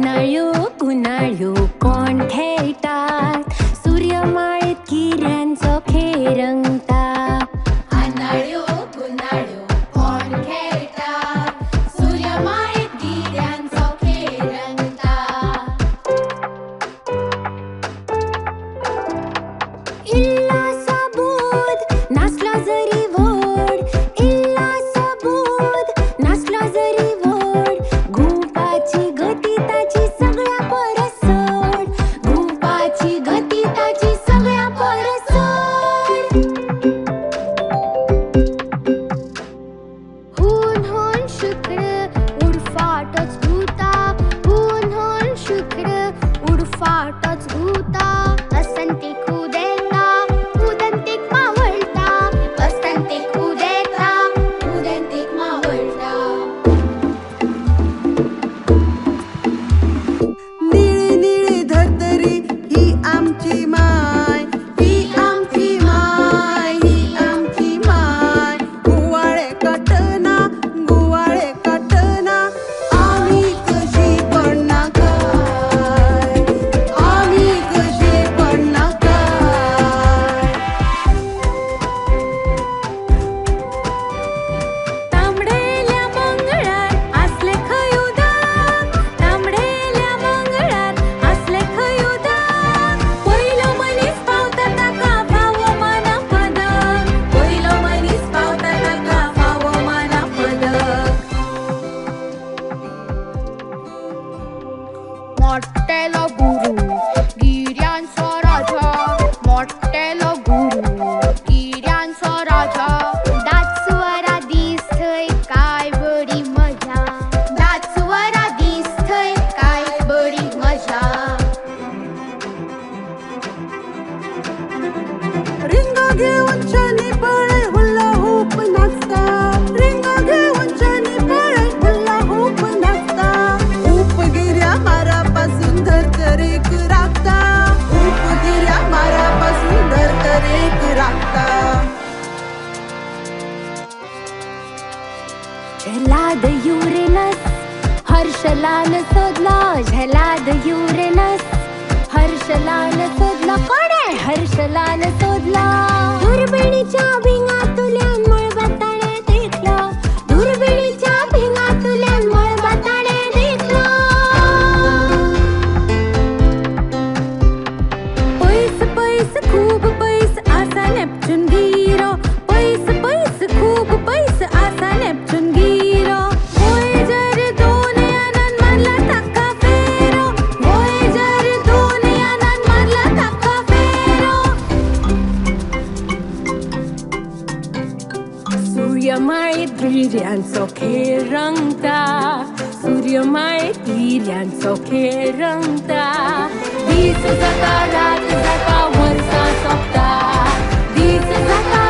उन्हाळ्यो कोण खेळतात सूर्यमाळेत किऱ्यांचो खेळ रंगता उन्हाळ्यो कोण खेळतात सूर्यमाळेत किऱ्यांचो खेळ रंगता इल्लोसो बोध नासलो जरी व्हड इल्लोसो बोध नासलो जरी व्हड घुंपाची गती ताची सगळ्या परसड घुंपाची गती ताची सगळ्या परसड हून हून शुक्र उडफाटच घुता हून हून शुक्र उडफाटच घुता वसंतीक उदेता उदंतीक मावळता वसंतीक उदेता उदंतीक मावळता निळी निळी धरतरी ही आमची माय ही आमची माय ही आमची माय गुवाळे कटना आम्ही कशी पडना काय आम्ही कशी पडना काय तांबडेल्या मंगळार असले खंय उदक तांबडेल्या मंगळार असले खंय उदक पयलो मनीस पावता ताका फावो माना पदक पयलो मनीस पावता ताका फावो माना पदक मोठ्ठेलो गुरू गिर्यांचो राजा मोठ्ठेलो गुरू गिर्यांचो राजा दासवरा दीस थंय काय बरी मजा दासवरा दीस थंय काय बरी मजा रिंग घेऊन शनी पळे हुल्ला हुप नाचता रिंग घेऊन शनी पळे हुल्ला हुप नाचता उपगिऱ्या मारापासून धरतरेक राखता उपगिऱ्या मारापासून धरतरेक राखता झेलाद युरेनस हर्षलान सोदलो झेलाद युरेनस हर्षलान सोदलो कोणे हर्षलान सोदलो दुर्बिणीच्या भिंगांतल्यान मळबाताणे देखलो दुर्बिणीच्या भिंगांतल्यान मळबाताणे देखलो पयस पयस खूब पयस आसा नेपच्यून गिरो पयस पयस खूब पयस आसा नेपच्यून गिरो वोयेजर दोन यानान मारला ताका फेरो वोयेजर दोन यानान मारला ताका फेरो सूर्यमाळेत गिर्यांचो खेळ रंगता सूर्यमाळेत गिर्यांचो खेळ रंगता दीस जाता रात जाता वर्सां सोंपता दीस जाता